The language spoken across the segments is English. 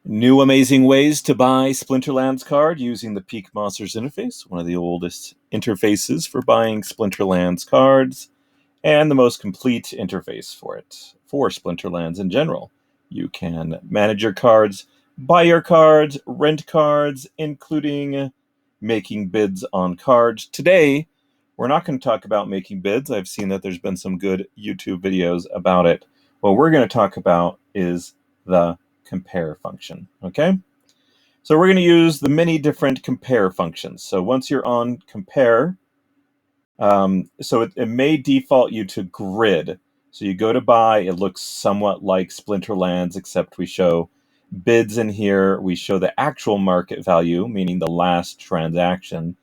New amazing ways to buy Splinterlands card using the Peak Monsters interface, one of the oldest interfaces for buying Splinterlands cards, and the most complete interface for it, for Splinterlands in general. You can manage your cards, buy your cards, rent cards, including making bids on cards. Today, we're not going to talk about making bids. I've seen that there's been some good YouTube videos about it. What we're going to talk about is the compare function, okay? So we're going to use the many different compare functions. So once you're on compare, it may default you to grid. So you go to buy, it looks somewhat like Splinterlands, except we show bids in here. We show the actual market value, meaning the last transaction.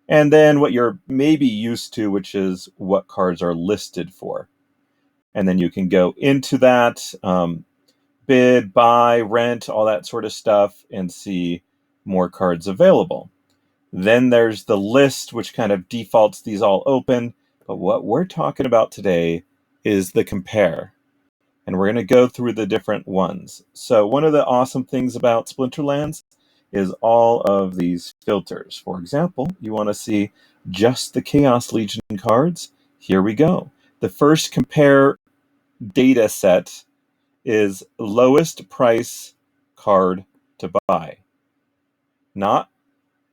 And then what you're maybe used to, which is what cards are listed for. And then you can go into that, bid, buy, rent, all that sort of stuff, and see more cards available. Then there's the list, which kind of defaults these all open. But what we're talking about today is the compare. And we're going to go through the different ones. So one of the awesome things about Splinterlands is all of these filters. For example, you want to see just the Chaos Legion cards. Here we go. The first compare data set is lowest price card to buy. Not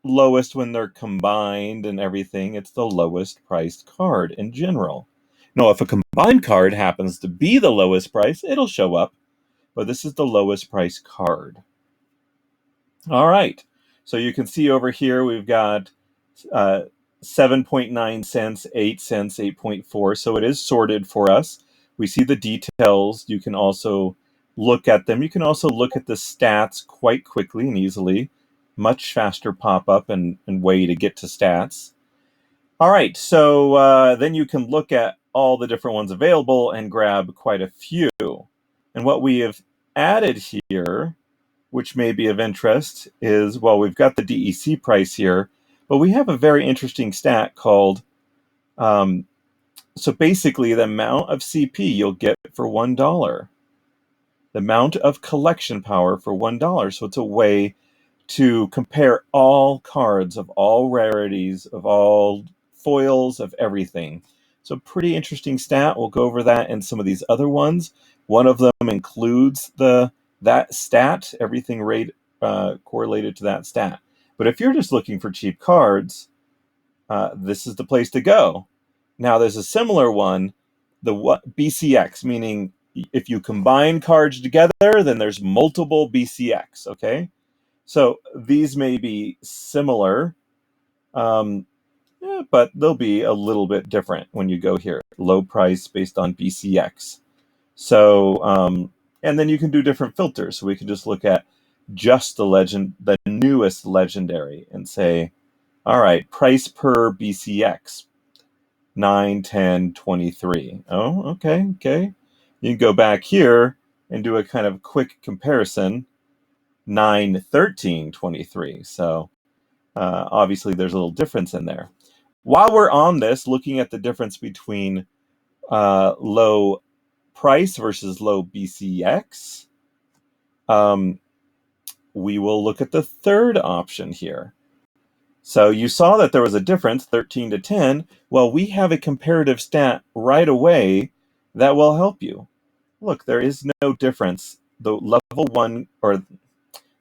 lowest when they're combined and everything. It's the lowest priced card in general. Now, if a combined card happens to be the lowest price, it'll show up. But this is the lowest price card. All right. So you can see over here we've got 7.9 cents, 8 cents, 8.4. So it is sorted for us. We see the details. You can also look at them. You can also look at the stats quite quickly and easily. Much faster pop-up and way to get to stats. All right, so then you can look at all the different ones available and grab quite a few. And what we have added here, which may be of interest, is, well, we've got the DEC price here, but we have a very interesting stat called, so basically the amount of CP you'll get for $1. The amount of collection power for $1. So it's a way to compare all cards of all rarities, of all foils, of everything. So pretty interesting stat. We'll go over that in some of these other ones. One of them includes that stat, everything correlated to that stat. But if you're just looking for cheap cards, this is the place to go. Now there's a similar one, the BCX, meaning if you combine cards together, then there's multiple BCX, okay? So these may be similar, but they'll be a little bit different when you go here. Low price based on BCX. So, and then you can do different filters. So we can just look at just the newest legendary and say, all right, price per BCX, 9, 10, 23. Oh, okay. You can go back here and do a kind of quick comparison. 9, 13, 23. So obviously there's a little difference in there. While we're on this, looking at the difference between low price versus low BCX, we will look at the third option here. So you saw that there was a difference, 13 to 10. Well, we have a comparative stat right away that will help you. Look, there is no difference. The level 1 or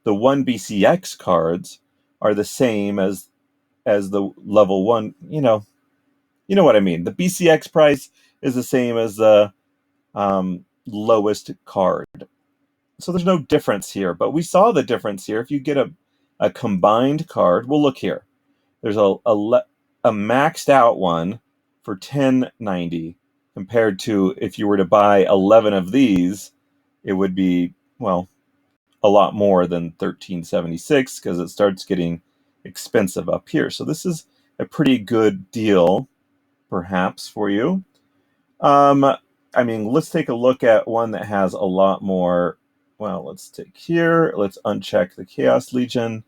the 1 BCX cards are the same as the level 1, you know what I mean. The BCX price is the same as the lowest card. So there's no difference here, but we saw the difference here. If you get a combined card, we'll look here. There's a maxed out one for $10.90 compared to if you were to buy 11 of these, it would be, well, a lot more than $13.76 because it starts getting expensive up here. So this is a pretty good deal, perhaps, for you. Let's take a look at one that has a lot more. Well, let's take here. Let's uncheck the Chaos Legion.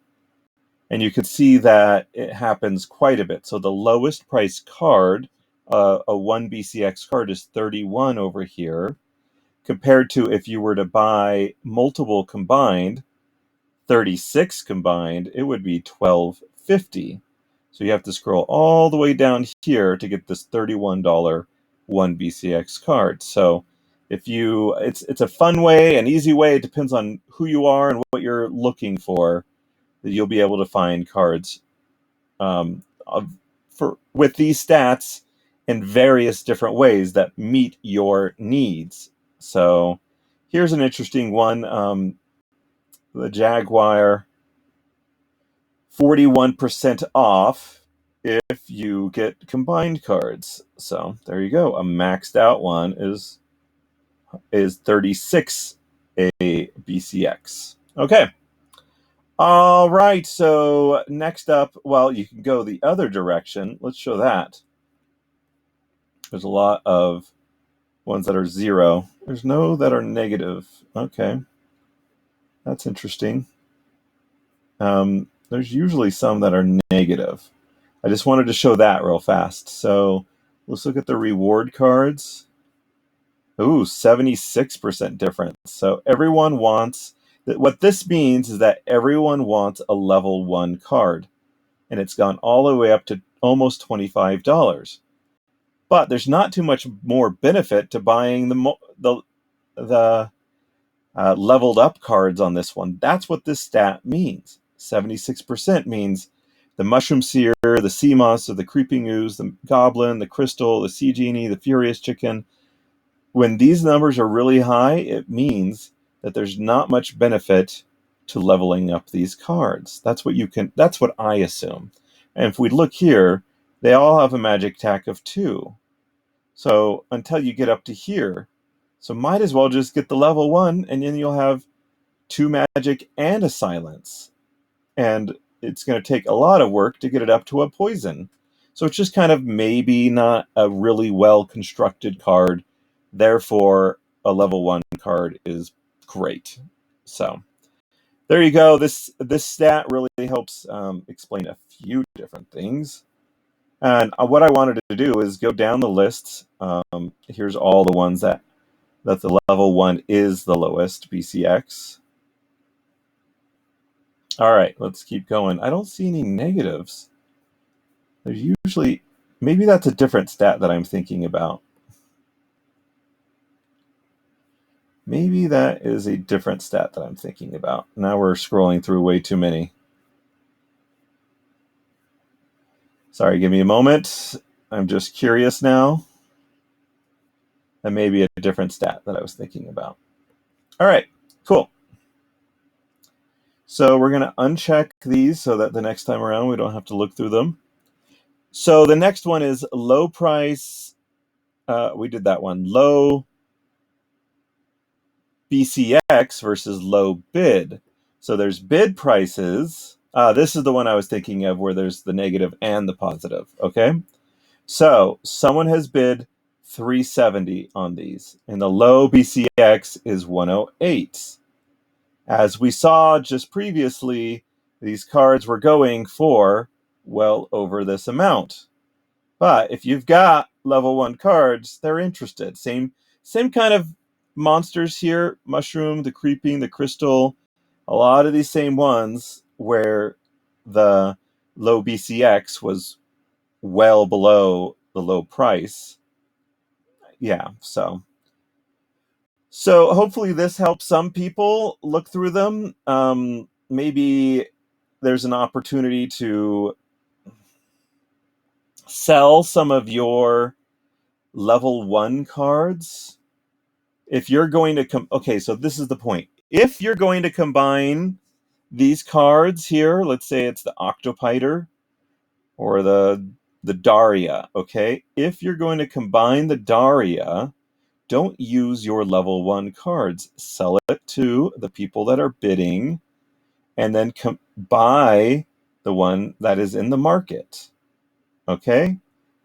And you can see that it happens quite a bit. So the lowest price card, a 1 BCX card, is 31 over here, compared to if you were to buy multiple combined, 36 combined, it would be 12.50. So you have to scroll all the way down here to get this $31 one BCX card. So if you, it's a fun way, an easy way. It depends on who you are and what you're looking for, that you'll be able to find cards with these stats in various different ways that meet your needs. So here's an interesting one. The Jaguar, 41% off if you get combined cards. So there you go. A maxed out one is 36 a BCX. Okay. All right. So next up, well, you can go the other direction. Let's show that. There's a lot of ones that are 0. There's no that are negative. Okay. That's interesting. There's usually some that are negative. I just wanted to show that real fast. So let's look at the reward cards. Ooh, 76% difference. So everyone wants, what this means is that everyone wants a level 1 card. And it's gone all the way up to almost $25. But there's not too much more benefit to buying the leveled up cards on this one. That's what this stat means. 76% means the Mushroom Seer, the Sea Moss, the Creeping Ooze, the Goblin, the Crystal, the Sea Genie, the Furious Chicken. When these numbers are really high, it means that there's not much benefit to leveling up these cards. That's what I assume. And if we look here, they all have a magic attack of 2. So until you get up to here, so might as well just get the level 1, and then you'll have 2 magic and a silence. And it's going to take a lot of work to get it up to a poison. So it's just kind of maybe not a really well-constructed card. Therefore, a level 1 card is great. So there you go. This stat really helps explain a few different things. And what I wanted to do is go down the list. Here's all the ones that the level 1 is the lowest BCX. All right, let's keep going. I don't see any negatives. There's usually, maybe that's a different stat that I'm thinking about. Maybe that is a different stat that I'm thinking about. Now we're scrolling through way too many. Sorry, give me a moment. I'm just curious now. That may be a different stat that I was thinking about. All right, cool. So we're going to uncheck these so that the next time around we don't have to look through them. So the next one is low price. We did that one. Low BCX versus low bid. So there's bid prices. This is the one I was thinking of where there's the negative and the positive. Okay. So someone has bid 370 on these, and the low BCX is 108. As we saw just previously, these cards were going for well over this amount. But if you've got level 1 cards, they're interested. Same kind of monsters here. Mushroom, the Creeping, the Crystal. A lot of these same ones where the low BCX was well below the low price. Yeah, so hopefully this helps some people look through them. Maybe there's an opportunity to sell some of your level 1 cards. If you're going to okay, so this is the point. If you're going to combine these cards here, let's say it's the Octopiter or the Daria, okay? If you're going to combine the Daria, don't use your level 1 cards. Sell it to the people that are bidding, and then buy the one that is in the market. Okay?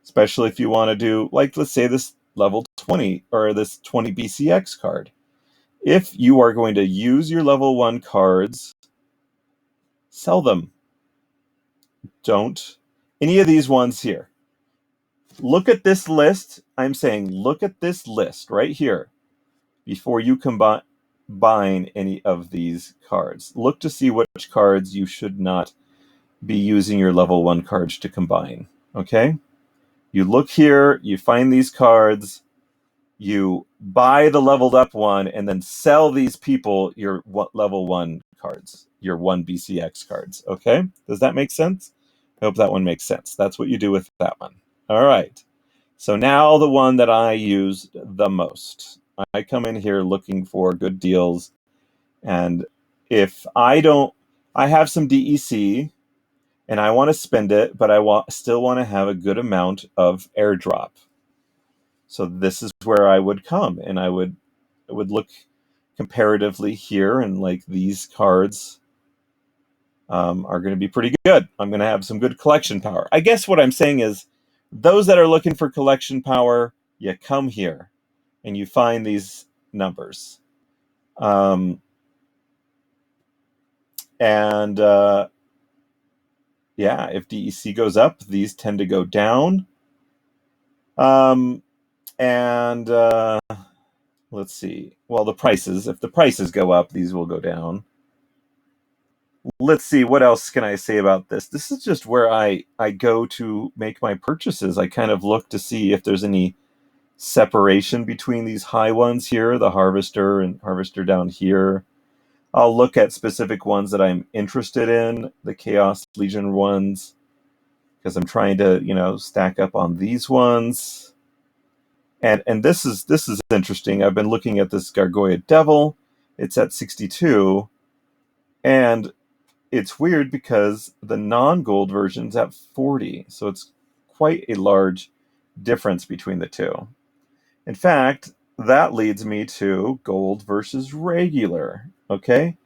Especially if you want to do, like, let's say this level 20 or this 20 BCX card. If you are going to use your level 1 cards, sell them. Don't. Any of these ones here. Look at this list. I'm saying look at this list right here before you buying any of these cards. Look to see which cards you should not be using your level 1 cards to combine. Okay? You look here, you find these cards, you buy the leveled up one, and then sell these people your level 1 cards, your 1 BCX cards. Okay? Does that make sense? I hope that one makes sense. That's what you do with that one. All right. So now the one that I use the most. I come in here looking for good deals, and if I don't, I have some DEC, and I want to spend it, but I still want to have a good amount of airdrop. So this is where I would come, and I would look comparatively here, and like these cards are going to be pretty good. I'm going to have some good collection power. I guess what I'm saying is, those that are looking for collection power, you come here, and you find these numbers. And yeah, if DEC goes up, these tend to go down. And let's see. Well, if the prices go up, these will go down. Let's see, what else can I say about this? This is just where I go to make my purchases. I kind of look to see if there's any separation between these high ones here, the Harvester and Harvester down here. I'll look at specific ones that I'm interested in, the Chaos Legion ones, because I'm trying to, stack up on these ones. And this is interesting. I've been looking at this Gargoyle Devil. It's at 62, and it's weird because the non-gold version's at 40, so it's quite a large difference between the two. In fact, that leads me to gold versus regular. Okay,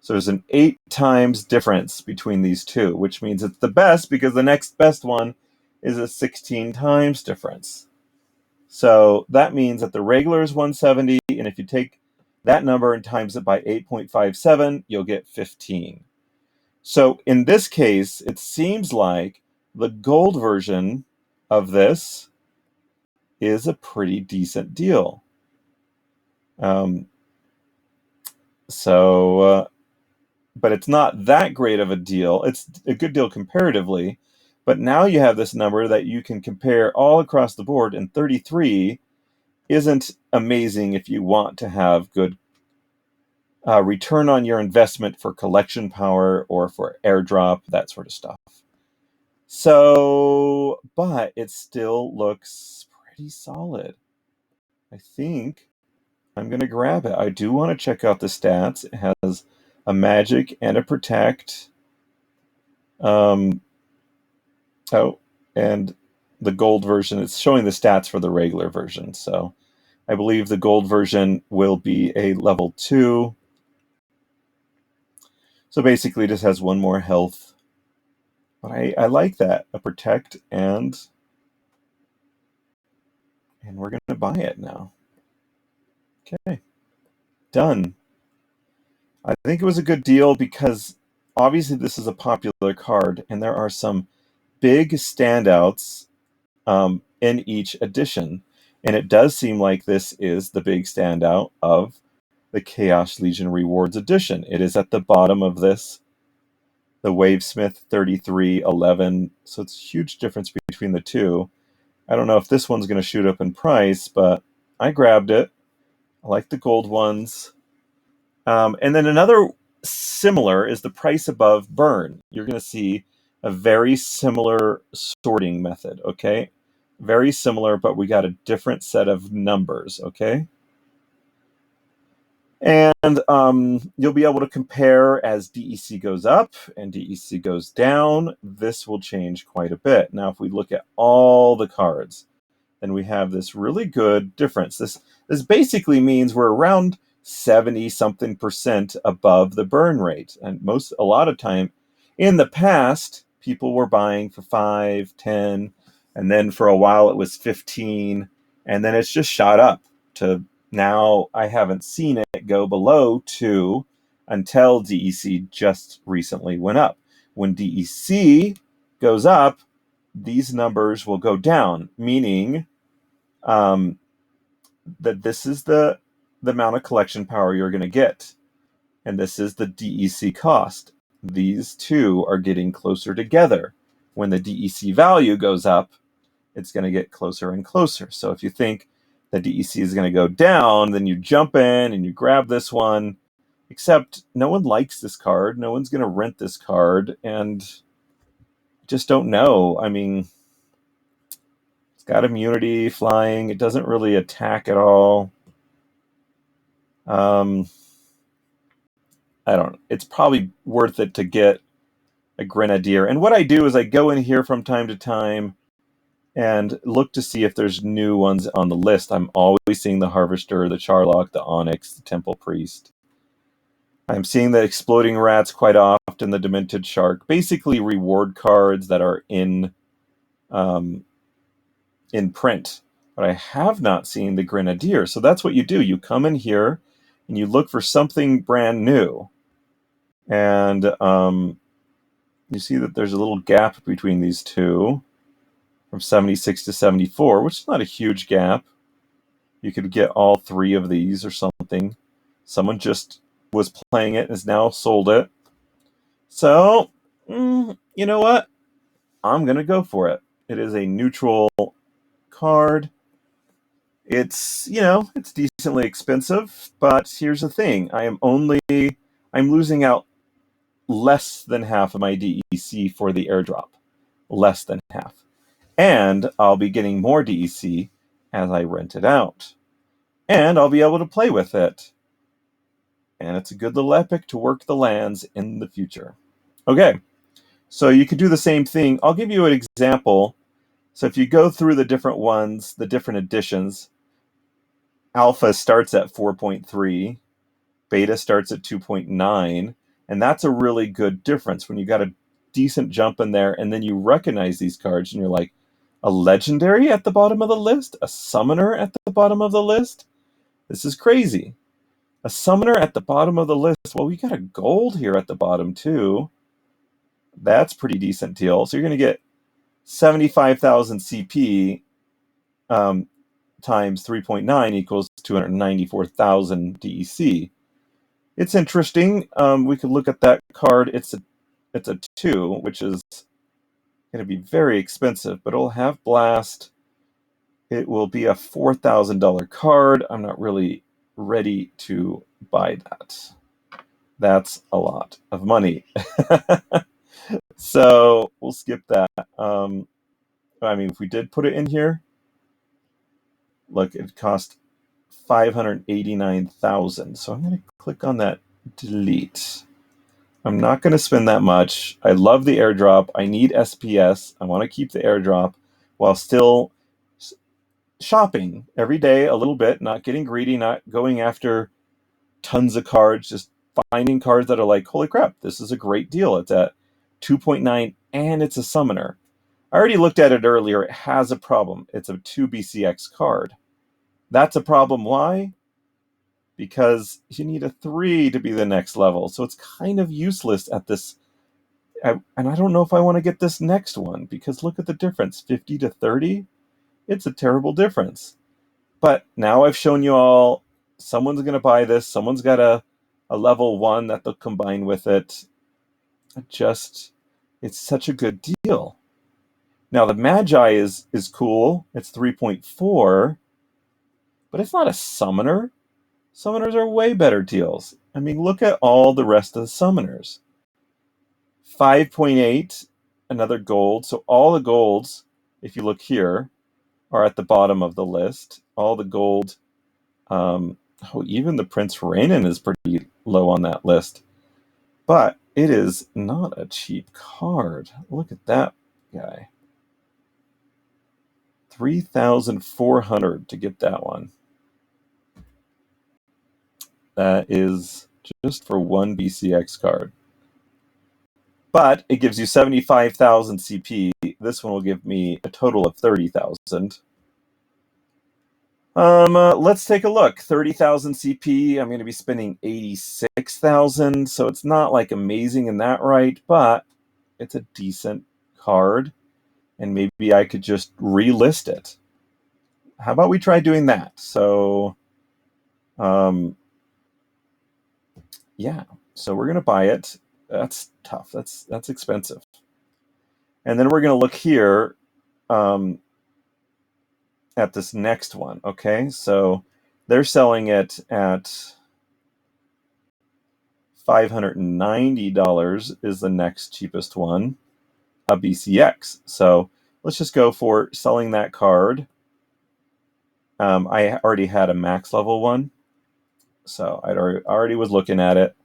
so there's an 8 times difference between these two, which means it's the best because the next best one is a 16 times difference. So that means that the regular is 170, and if you take that number and times it by 8.57, you'll get 15. So in this case, it seems like the gold version of this is a pretty decent deal. But it's not that great of a deal. It's a good deal comparatively, but now you have this number that you can compare all across the board, and 33 isn't amazing if you want to have good return on your investment for collection power or for airdrop, that sort of stuff. So, but it still looks pretty solid. I think I'm going to grab it. I do want to check out the stats. It has a magic and a protect. Oh, and the gold version, it's showing the stats for the regular version. So I believe the gold version will be a level 2. So basically, it just has 1 more health. But I like that. A protect, and we're going to buy it now. Okay. Done. I think it was a good deal because obviously this is a popular card, and there are some big standouts in each edition. And it does seem like this is the big standout of the Chaos Legion Rewards edition. It is at the bottom of this, the Wavesmith 3311. So it's a huge difference between the two. I don't know if this one's going to shoot up in price, but I grabbed it. I like the gold ones. And then another similar is the price above burn. You're going to see a very similar sorting method, okay? Very similar, but we got a different set of numbers, okay? And you'll be able to compare as DEC goes up and DEC goes down. This will change quite a bit. Now, if we look at all the cards, then we have this really good difference. This basically means we're around 70-something% above the burn rate. And a lot of time in the past, people were buying for 5, 10, and then for a while it was 15, and then it's just shot up to now. I haven't seen it go below 2 until DEC just recently went up. When DEC goes up, these numbers will go down, meaning that this is the the amount of collection power you're going to get. And this is the DEC cost. These two are getting closer together. When the DEC value goes up, it's going to get closer and closer. So if you think the DEC is going to go down, then you jump in and you grab this one. Except no one likes this card. No one's going to rent this card. And just don't know. I mean, it's got immunity, flying. It doesn't really attack at all. I don't know. It's probably worth it to get a Grenadier. And what I do is I go in here from time to time and look to see if there's new ones on the list. I'm always seeing the Harvester, the Charlock, the Onyx, the Temple Priest. I'm seeing the Exploding Rats quite often, the Demented Shark. Basically reward cards that are in print. But I have not seen the Grenadier. So that's what you do. You come in here and you look for something brand new. And you see that there's a little gap between these two from 76 to 74, which is not a huge gap. You could get all three of these or something. Someone just was playing it and has now sold it. So, you know what? I'm going to go for it. It is a neutral card. It's, it's decently expensive, but here's the thing. I'm losing out less than half of my DEC for the airdrop. Less than half. And I'll be getting more DEC as I rent it out. And I'll be able to play with it. And it's a good little epic to work the lands in the future. Okay, so you could do the same thing. I'll give you an example. So if you go through the different ones, the different editions, Alpha starts at 4.3, Beta starts at 2.9, and that's a really good difference when you got a decent jump in there, and then you recognize these cards, and you're like, a legendary at the bottom of the list? A summoner at the bottom of the list? This is crazy. A summoner at the bottom of the list. Well, we got a gold here at the bottom, too. That's pretty decent deal. So you're going to get 75,000 CP times 3.9 equals 294,000 DEC. It's interesting. We could look at that card. It's a 2, which is going to be very expensive, but it'll have Blast. It will be a $4,000 card. I'm not really ready to buy that. That's a lot of money. So we'll skip that. If we did put it in here, look, it cost 589,000. So I'm going to click on that delete. I'm not going to spend that much. I love the airdrop. I need SPS. I want to keep the airdrop while still shopping every day a little bit, not getting greedy, not going after tons of cards, just finding cards that are like, holy crap, this is a great deal. It's at 2.9 and it's a summoner. I already looked at it earlier. It has a problem. It's a 2 BCX card. That's a problem. Why? Because you need a 3 to be the next level. So it's kind of useless at this. And I don't know if I want to get this next one, because look at the difference, 50 to 30. It's a terrible difference. But now I've shown you all, someone's going to buy this. Someone's got a level 1 that they'll combine with it. It's such a good deal. Now the Magi is cool. It's 3.4, but it's not a summoner. Summoners are way better deals. I mean, look at all the rest of the summoners. 5.8, another gold. So all the golds, if you look here, are at the bottom of the list. All the gold, even the Prince Renan is pretty low on that list. But it is not a cheap card. Look at that guy. 3,400 to get that one. That is just for one BCX card. But it gives you 75,000 CP. This one will give me a total of 30,000. Let's take a look. 30,000 CP. I'm going to be spending 86,000. So it's not like amazing in that right, but it's a decent card. And maybe I could just relist it. How about we try doing that? So Yeah, so we're going to buy it. That's tough. That's expensive. And then we're going to look here um, at this next one. Okay, so they're selling it at $590 is the next cheapest one, a BCX. So let's just go for selling that card. I already had a max level one, so I already was looking at it.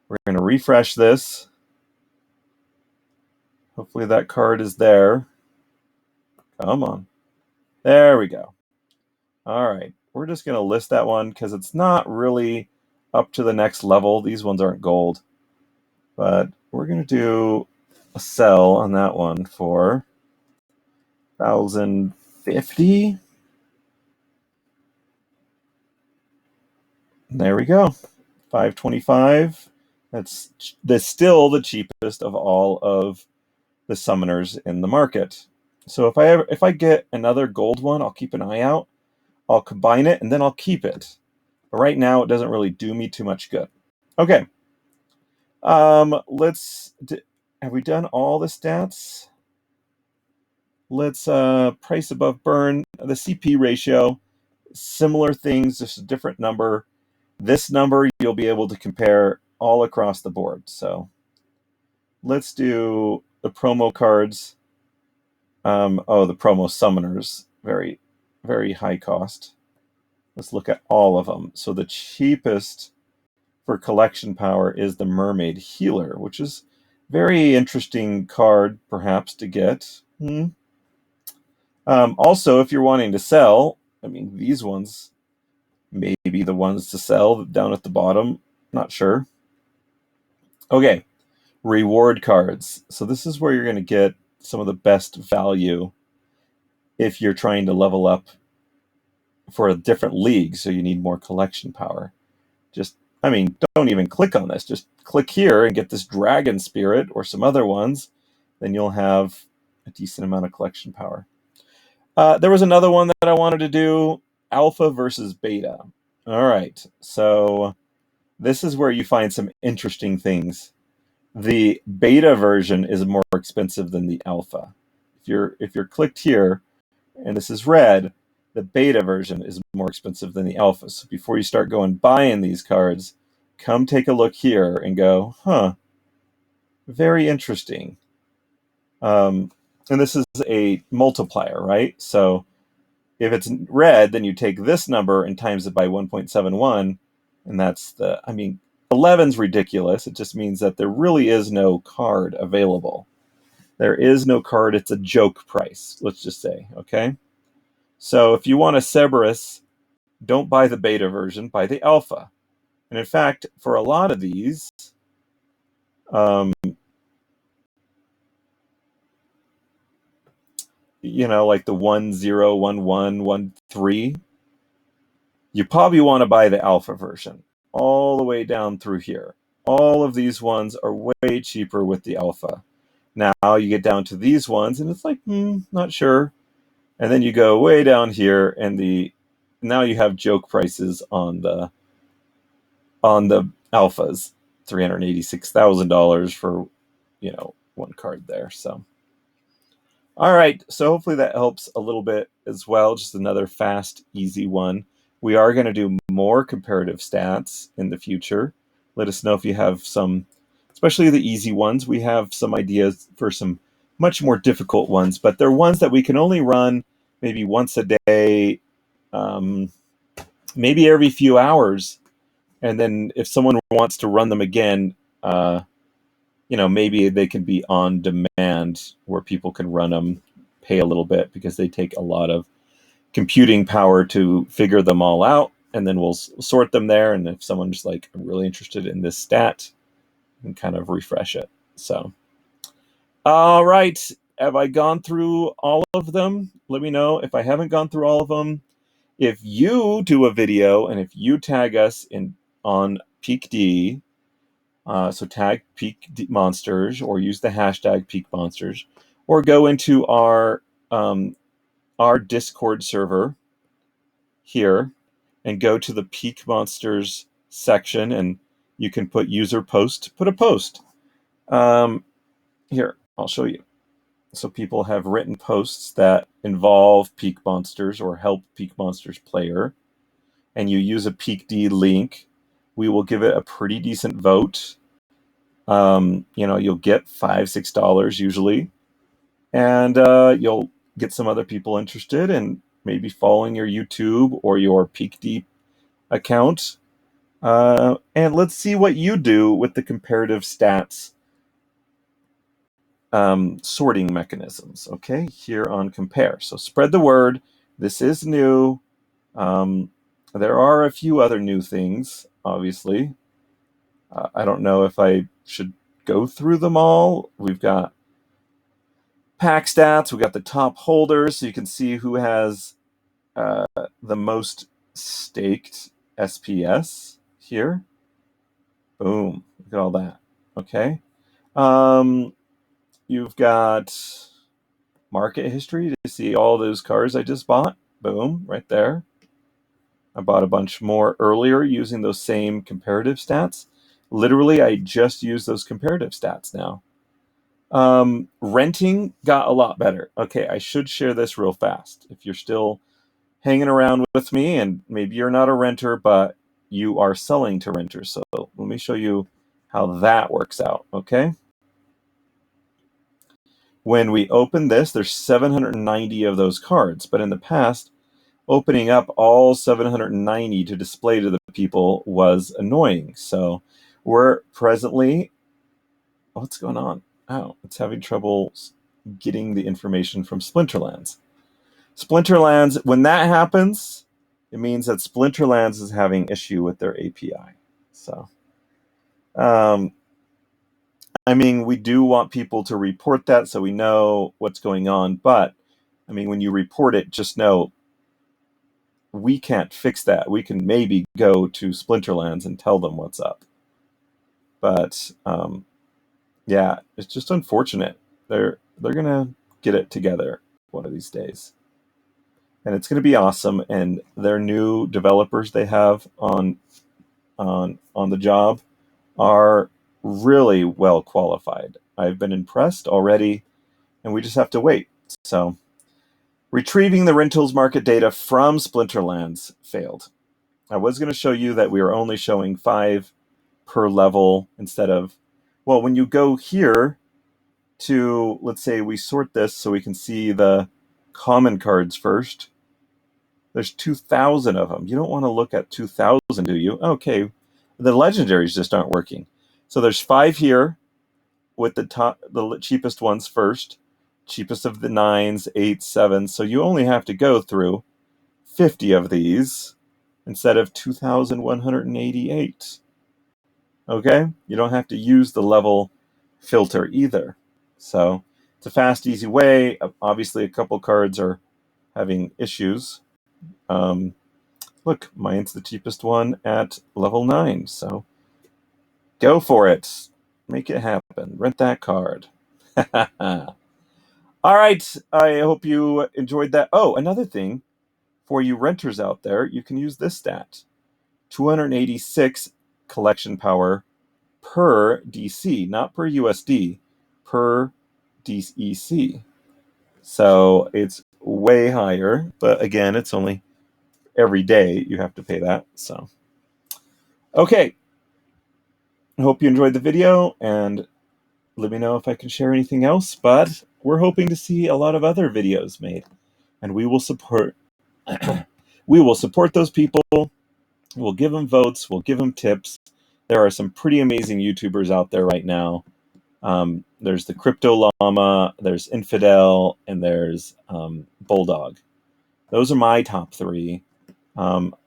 We're going to refresh this. Hopefully that card is there. Come on. There we go. All right. We're just going to list that one because it's not really up to the next level. These ones aren't gold. But we're going to do a sell on that one for 1,050. There we go. 525. That's still the cheapest of all of the summoners in the market. So if I get another gold one, I'll keep an eye out. I'll combine it and then I'll keep it. But right now, it doesn't really do me too much good. Okay. Let's. Have we done all the stats? Let's price above burn. The CP ratio, similar things, just a different number. This number you'll be able to compare all across the board. So let's do the promo cards. The promo summoners, very, very high cost. Let's look at all of them. So the cheapest for collection power is the Mermaid Healer, which is very interesting card, perhaps, to get. Also, if you're wanting to sell, I mean, these ones may be the ones to sell down at the bottom. Not sure. Okay, reward cards. So this is where you're going to get some of the best value if you're trying to level up for a different league, so you need more collection power. Don't even click on this. Just click here and get this Dragon Spirit or some other ones. Then you'll have a decent amount of collection power. There was another one that I wanted to do, alpha versus beta. All right, so this is where you find some interesting things. The beta version is more expensive than the alpha. If you're clicked here, and this is red, the beta version is more expensive than the alpha. So before you start going buying these cards, come take a look here and go, very interesting. And this is a multiplier, right? So if it's red, then you take this number and times it by 1.71, and that's 11's ridiculous. It just means that there really is no card available. There is no card. It's a joke price, let's just say, okay? So if you want a Cerberus, don't buy the beta version, buy the alpha. And in fact, for a lot of these, like the 101113, you probably want to buy the alpha version all the way down through here. All of these ones are way cheaper with the alpha. Now you get down to these ones, and it's like, not sure. And then you go way down here, and now you have joke prices on the alphas, $386,000 for one card there. So, all right. So hopefully that helps a little bit as well. Just another fast, easy one. We are going to do more comparative stats in the future. Let us know if you have some, especially the easy ones. We have some ideas for some much more difficult ones, but they're ones that we can only run maybe once a day, maybe every few hours. And then if someone wants to run them again, maybe they can be on demand where people can run them, pay a little bit because they take a lot of computing power to figure them all out. And then we'll sort them there. And if someone's like really interested in this stat, you can kind of refresh it. So, all right. Have I gone through all of them? Let me know if I haven't gone through all of them. If you do a video and if you tag us on Peak D, so tag Peak Monsters or use the hashtag Peak Monsters, or go into our Discord server here and go to the Peak Monsters section, and you can put user post, put a post. Here, I'll show you. So people have written posts that involve Peak Monsters or help Peak Monsters player, and you use a PeakD link. We will give it a pretty decent vote. You'll get $5-6 usually, and you'll get some other people interested and maybe following your YouTube or your PeakD account. And let's see what you do with the comparative stats sorting mechanisms, okay, here on Compare. So spread the word. This is new. There are a few other new things, obviously. I don't know if I should go through them all. We've got pack stats. We've got the top holders, so you can see who has the most staked SPS here. Boom. Look at all that. Okay. You've got market history to see all those cars I just bought. Boom, right there. I bought a bunch more earlier using those same comparative stats. Literally, I just use those comparative stats now. Renting got a lot better. Okay, I should share this real fast. If you're still hanging around with me, and maybe you're not a renter, but you are selling to renters. So let me show you how that works out, okay? When we open this, there's 790 of those cards, but in the past, opening up all 790 to display to the people was annoying. So we're presently, what's going on? Oh, it's having trouble getting the information from Splinterlands. Splinterlands, when that happens, it means that Splinterlands is having issue with their API. So, we do want people to report that so we know what's going on. But, when you report it, just know we can't fix that. We can maybe go to Splinterlands and tell them what's up. But, yeah, it's just unfortunate. They're going to get it together one of these days. And it's going to be awesome. And their new developers they have on the job are really well qualified. I've been impressed already, and we just have to wait. So, retrieving the rentals market data from Splinterlands failed. I was going to show you that we are only showing 5 per level instead of, well, when you go here to, let's say we sort this so we can see the common cards first. There's 2,000 of them. You don't want to look at 2,000, do you? Okay, the legendaries just aren't working. So there's 5 here with the cheapest ones first, cheapest of the 9s, 8s, 7s. So you only have to go through 50 of these instead of 2,188. Okay, you don't have to use the level filter either. So it's a fast, easy way. Obviously, a couple cards are having issues. Look, mine's the cheapest one at level 9. So go for it. Make it happen. Rent that card. All right. I hope you enjoyed that. Oh, another thing for you renters out there, you can use this stat. 286 collection power per DC, not per USD, per DEC. So it's way higher, but again, it's only every day you have to pay that. So, okay. I hope you enjoyed the video, and let me know if I can share anything else, but we're hoping to see a lot of other videos made, and we will support those people. We'll give them votes, we'll give them tips. There are some pretty amazing YouTubers out there right now. There's the Crypto Llama, there's Infidel, and there's Bulldog. Those are my top 3.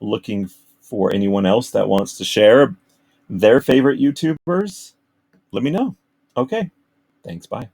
Looking for anyone else that wants to share their favorite YouTubers, let me know. Okay, thanks, bye.